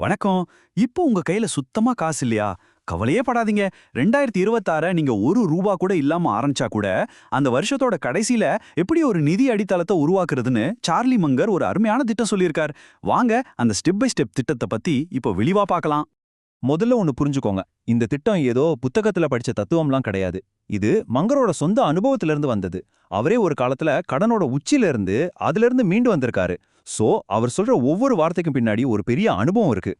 வணக்கம். இப்போ உங்க கையில சுத்தமா காசு இல்லையா? கவலையே படாதீங்க. 2026 நீங்க ரூ. 1 கூட இல்லாம ஆரம்பிச்சா கூட, அந்த வருஷத்தோட கடைசியில எப்படி ஒரு நிதி அடித்தளத்த உருவாக்குறதுன்னு சார்லி மங்கர் ஒரு அருமையான திட்டம் சொல்லியிருக்கார். வாங்க அந்த ஸ்டெப் பை ஸ்டெப் திட்டத்த பத்தி இப்போ விரிவா பார்க்கலாம். முதல்ல ஒன்னு புரிஞ்சுக்கோங்க. இந்த திட்டம் ஏதோ புத்தகத்துல படிச்ச தத்துவம்லாம் கிடையாது. இது மங்கரோட சொந்த அனுபவத்துல இருந்து வந்தது. அவரே ஒரு காலத்துல கடனோட உச்சில இருந்து அதுல இருந்து மீண்டு வந்திருக்காரு. சோ அவர் சொல்ற ஒவ்வொரு வார்த்தைக்கும் பின்னாடி ஒரு பெரிய அனுபவம் இருக்கு.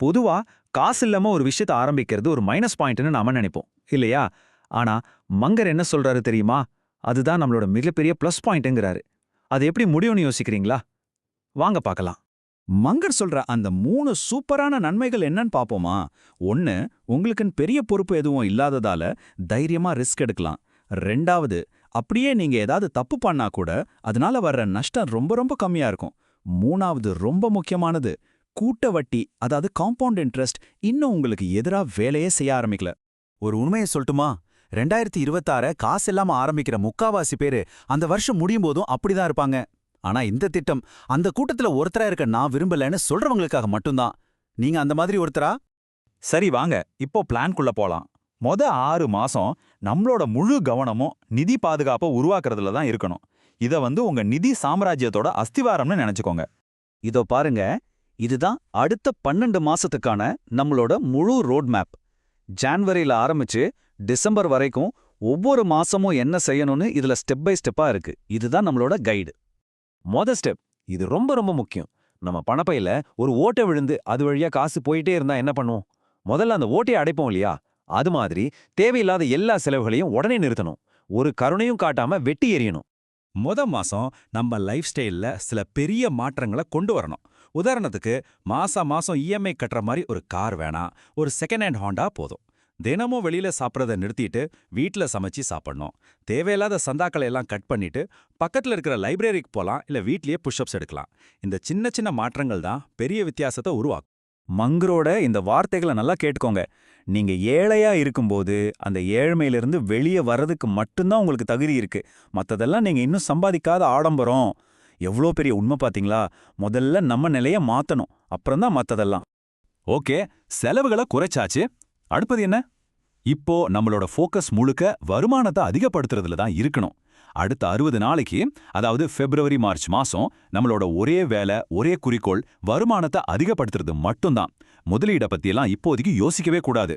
பொதுவா காசு இல்லாம ஒரு விஷயத்தை ஆரம்பிக்கிறது ஒரு மைனஸ் பாயிண்ட்னு நாம நினைப்போம் இல்லையா? ஆனா மங்கர் என்ன சொல்றாரு தெரியுமா? அதுதான் நம்மளோட மிகப்பெரிய ப்ளஸ் பாயிண்ட்ங்கிறாரு. அது எப்படி முடியும்னு யோசிக்கிறீங்களா? வாங்க பார்க்கலாம். மங்கர் சொல்ற அந்த 3 சூப்பரான நன்மைகள் என்னன்னு பாப்போமா? 1, உங்களுக்குன்னு பெரிய பொறுப்பு எதுவும் இல்லாததால தைரியமா ரிஸ்க் எடுக்கலாம். 2வது, அப்படியே நீங்க ஏதாவது தப்பு பண்ணா கூட அதனால வர்ற நஷ்டம் ரொம்ப ரொம்ப கம்மியா இருக்கும். 3வது ரொம்ப முக்கியமானது, கூட்ட வட்டி, அதாவது காம்பவுண்ட் இன்ட்ரெஸ்ட் இன்னும் உங்களுக்கு எதிரா வேலையே செய்ய ஆரம்பிக்கல. ஒரு உண்மையை சொல்லட்டுமா? 2026 காசு இல்லாம ஆரம்பிக்கிற முக்காவாசி பேரு அந்த வருஷம் முடியும் போதும் அப்படிதான் இருப்பாங்க. ஆனா இந்த திட்டம் அந்த கூட்டத்துல ஒருத்தரா இருக்க நான் விரும்பலன்னு சொல்றவங்களுக்காக மட்டும்தான். நீங்க அந்த மாதிரி ஒருத்தரா? சரி வாங்க, இப்போ பிளான்குள்ள போலாம். 6 மாசம் நம்மளோட முழு கவனமும் நிதி பாதுகாப்பை உருவாக்குறதுல தான் இருக்கணும். இத உங்க நிதி சாம்ராஜ்யத்தோட அஸ்திவாரம்னு நினைச்சுக்கோங்க. இதோ பாருங்க, இதுதான் அடுத்த 12 மாசத்துக்கான நம்மளோட முழு ரோட் மேப். ஜான்வரியில ஆரம்பிச்சு டிசம்பர் வரைக்கும் ஒவ்வொரு மாசமும் என்ன செய்யணும்னு இதுல ஸ்டெப் பை ஸ்டெப்பா இருக்கு. இதுதான் நம்மளோட கைடு. ஸ்டெப் இது ரொம்ப ரொம்ப முக்கியம். நம்ம பணப்பையில ஒரு ஓட்டை விழுந்து அது வழியா காசு போயிட்டே இருந்தா என்ன பண்ணுவோம்? முதல்ல அந்த ஓட்டையை அடைப்போம் இல்லையா? அது மாதிரி தேவையில்லாத எல்லா செலவுகளையும் உடனே நிறுத்தணும். ஒரு கருணையும் காட்டாம வெட்டி எறியணும். மாசம் நம்ம லைஃப் ஸ்டைல்ல சில பெரிய மாற்றங்களை கொண்டு வரணும். உதாரணத்துக்கு மாசம் இஎம்ஐ கட்டுற மாதிரி ஒரு கார் வேணாம், ஒரு செகண்ட் ஹேண்ட் ஹாண்டா போதும். தினமும் வெளியில சாப்பிட்றத நிறுத்திட்டு வீட்ல சமைச்சு சாப்பிடணும். தேவையில்லாத சந்தாக்களை எல்லாம் கட் பண்ணிட்டு பக்கத்துல இருக்கிற லைப்ரரிக்கு போலாம், இல்ல வீட்லயே புஷ்அப்ஸ் எடுக்கலாம். இந்த சின்ன சின்ன மாற்றங்கள் தான் பெரிய வித்தியாசத்தை உருவாக்கும். மங்கரோட இந்த வார்த்தைகளை நல்லா கேட்டுக்கோங்க. நீங்க ஏழையா இருக்கும்போது அந்த ஏழ்மையிலிருந்து வெளியே வர்றதுக்கு மட்டும்தான் உங்களுக்கு தகுதி இருக்கு. மத்ததெல்லாம் நீங்க இன்னும் சம்பாதிக்காத ஆடம்பரம். எவ்வளோ பெரிய உண்மை பாத்தீங்களா? முதல்ல நம்ம நிலைய மாத்தணும், அப்புறம்தான் மத்ததெல்லாம். ஓகே, செலவுகளை குறைச்சாச்சு. அடுப்பது என்ன? இப்போ நம்மளோட ஃபோக்கஸ் முழுக்க வருமானத்தை அதிகப்படுத்துறதுல தான் இருக்கணும். அடுத்த 60 நாளைக்கு, அதாவது பிப்ரவரி மார்ச் மாசம், நம்மளோட ஒரே வேலை, ஒரே குறிக்கோள் வருமானத்தை அதிகப்படுத்துறது மட்டும்தான். முதலீட பத்தியெல்லாம் இப்போதைக்கு யோசிக்கவே கூடாது.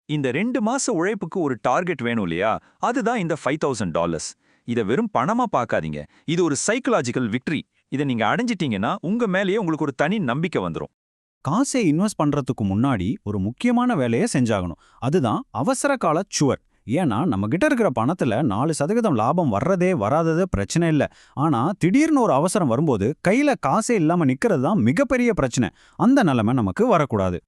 இந்த 2 மாச உழைப்புக்கு ஒரு டார்கெட் வேணும் இல்லையா? அதுதான் இந்த $5,000. இதை வெறும் பணமா பார்க்காதீங்க. இது ஒரு சைக்கலாஜிக்கல் விக்டரி. இதை நீங்க அடைஞ்சிட்டீங்கன்னா உங்க மேலேயே உங்களுக்கு ஒரு தனி நம்பிக்கை வந்துடும். காசை இன்வெஸ்ட் பண்றதுக்கு முன்னாடி ஒரு முக்கியமான வேலையை செஞ்சாகணும். அதுதான் அவசர கால சுவர். ஏன்னா நம்ம கிட்ட இருக்கிற பணத்துல 4% லாபம் வர்றதே வராதது பிரச்சனை இல்ல. ஆனா திடீர்னு ஒரு அவசரம் வரும்போது கையில காசே இல்லாம நிக்கிறது தான் மிகப்பெரிய பிரச்சனை. அந்த நிலைமை நமக்கு வரக்கூடாது.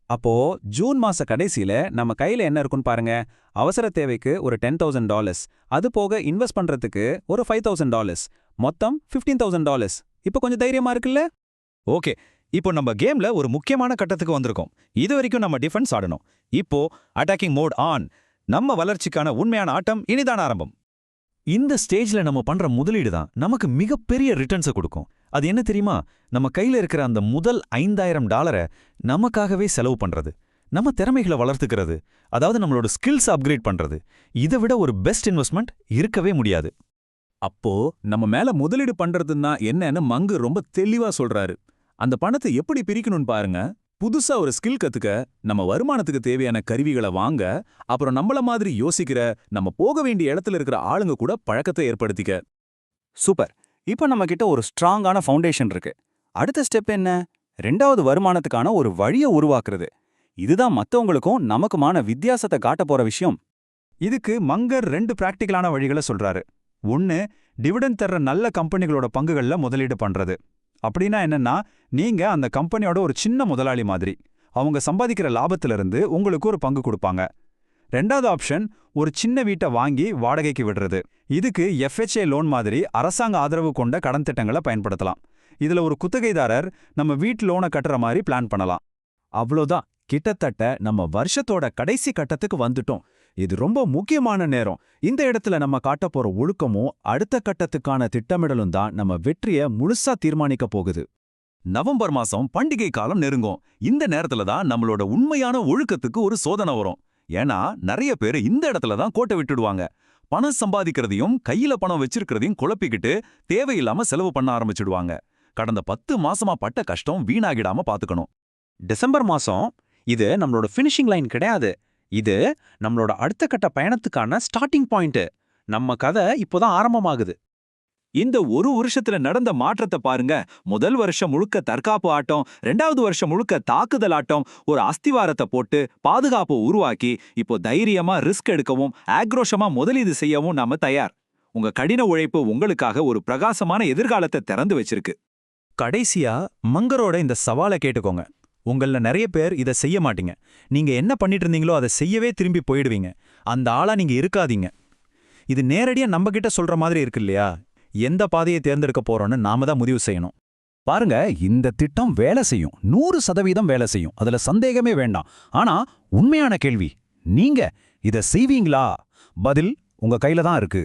அப்போ ஜூன் மாச கடைசியில நம்ம கையில என்ன இருக்குன்னு பாருங்க. அவசர தேவைக்கு ஒரு $10,000, அது போக இன்வெஸ்ட் பண்றதுக்கு ஒரு $5,000, மொத்தம் $15,000. இப்போ கொஞ்சம் தைரியமா இருக்குல்ல? ஓகே, இப்போ நம்ம கேம்ல ஒரு முக்கியமான கட்டத்துக்கு வந்திருக்கோம். இது வரைக்கும் நம்ம டிஃபென்ஸ் ஆடணும். இப்போ அட்டாக்கிங் மோட் ஆன். நம்ம வளர்ச்சிக்கான உண்மையான ஆட்டம் இனிதான் ஆரம்பம். இந்த ஸ்டேஜ்ல நம்ம பண்ற முதலீடு தான் நமக்கு மிகப்பெரிய ரிட்டர்ன்ஸை கொடுக்கும். அது என்ன தெரியுமா? நம்ம கையில இருக்கிற அந்த முதல் $5,000 நமக்காகவே செலவு பண்றது, நம்ம திறமைகளை வளர்த்துக்கிறது, அதாவது நம்மளோட ஸ்கில்ஸ் அப்கிரேட் பண்றது. இதை விட ஒரு பெஸ்ட் இன்வெஸ்ட்மெண்ட் இருக்கவே முடியாது. அப்போ நம்ம மேல முதலீடு பண்றதுன்னா என்னன்னு மங்கு ரொம்ப தெளிவா சொல்றாரு. அந்த பணத்தை எப்படி பிரிக்கணும்னு பாருங்க. புதுசா ஒரு ஸ்கில் கத்துக்க, நம்ம வருமானத்துக்கு தேவையான கருவிகளை வாங்க, அப்புறம் நம்மள மாதிரி யோசிக்கிற, நம்ம போக வேண்டிய இடத்துல இருக்கிற ஆளுங்க கூட பழக்கத்தை ஏற்படுத்திக்க. சூப்பர். இப்போ நம்ம கிட்ட ஒரு ஸ்ட்ராங்கான ஃபவுண்டேஷன் இருக்கு. அடுத்த ஸ்டெப் என்ன? 2வது வருமானத்துக்கான ஒரு வழியை உருவாக்குறது. இதுதான் மத்தவங்களுக்கும் நமக்குமான வித்தியாசத்தை காட்ட போற விஷயம். இதுக்கு மங்கர் 2 பிராக்டிகலான வழிகளை சொல்றாரு. 1, டிவிடெண்ட் தர்ற நல்ல கம்பெனிகளோட பங்குகள்ல முதலீடு பண்றது. அப்படின்னா என்னன்னா, நீங்க அந்த கம்பெனியோட ஒரு சின்ன முதலாளி மாதிரி. அவங்க சம்பாதிக்கிற லாபத்திலிருந்து உங்களுக்கு ஒரு பங்கு கொடுப்பாங்க. 2வது ஆப்ஷன், ஒரு சின்ன வீட்டை வாங்கி வாடகைக்கு விடுறது. இதுக்கு FHA லோன் மாதிரி அரசாங்க ஆதரவு கொண்ட கடன் திட்டங்களை பயன்படுத்தலாம். இதுல ஒரு குத்தகைதாரர் நம்ம வீட்டு லோனை கட்டுற மாதிரி பிளான் பண்ணலாம். அவ்வளோதான், கிட்டத்தட்ட நம்ம வருஷத்தோட கடைசி கட்டத்துக்கு வந்துட்டோம். இது ரொம்ப முக்கியமான நேரம். இந்த இடத்துல நம்ம காட்டப் போற ஒழுக்கமும் அடுத்த கட்டத்துக்கான திட்டமிடலும் தான் நம்ம வெற்றியை முழுசா தீர்மானிக்க போகுது. நவம்பர் மாசம் பண்டிகை காலம் நெருங்கும். இந்த நேரத்துல தான் நம்மளோட உண்மையான ஒழுக்கத்துக்கு ஒரு சோதனை வரும். ஏன்னா நிறைய பேர் இந்த இடத்துல தான் கோட்டை விட்டுடுவாங்க. பணம் சம்பாதிக்கிறதையும் கையில பணம் வச்சிருக்கிறதையும் குழப்பிக்கிட்டு தேவையில்லாம செலவு பண்ண ஆரம்பிச்சிடுவாங்க. கடந்த 10 மாசமா பட்ட கஷ்டம் வீணாகிடாம பாத்துக்கணும். டிசம்பர் மாசம் இது நம்மளோட ஃபினிஷிங் லைன் கிடையாது. இது நம்மளோட அடுத்த கட்ட பயணத்துக்கான ஸ்டார்டிங் பாயிண்ட். நம்ம கதை இப்போதான் ஆரம்பமாகுது. இந்த ஒரு வருஷத்துல நடந்த மாற்றத்தை பாருங்க. முதல் வருஷம் முழுக்க தற்காப்பு ஆட்டம், 2வது வருஷம் முழுக்க தாக்குதல் ஆட்டம், ஒரு அஸ்திவாரத்தை போட்டு பாதுகாப்பை உருவாக்கி இப்போ தைரியமா ரிஸ்க் எடுக்கவும் ஆக்ரோஷமா முதலீடு செய்யவும் நாம தயார். உங்க கடின உழைப்பு உங்களுக்காக ஒரு பிரகாசமான எதிர்காலத்தை திறந்து வச்சிருக்கு. கடைசியா மங்கரோட இந்த சவாலை கேட்டுக்கோங்க. உங்கள நிறைய பேர் இதை செய்ய மாட்டீங்க. நீங்க என்ன பண்ணிட்டு இருந்தீங்களோ அதை செய்யவே திரும்பி போயிடுவீங்க. அந்த ஆளா நீங்க இருக்காதீங்க. இது நேரடியா நம்ம கிட்ட சொல்ற மாதிரி இருக்கு இல்லையா? எந்த பாதையை தேர்ந்தெடுக்க போறோம்னு நாம தான் முடிவு செய்யணும். பாருங்க, இந்த திட்டம் வேலை செய்யும், 100% வேலை செய்யும், அதுல சந்தேகமே வேண்டாம். ஆனா உண்மையான கேள்வி, நீங்க இத செய்வீங்களா? பதில் உங்க கையில தான் இருக்கு.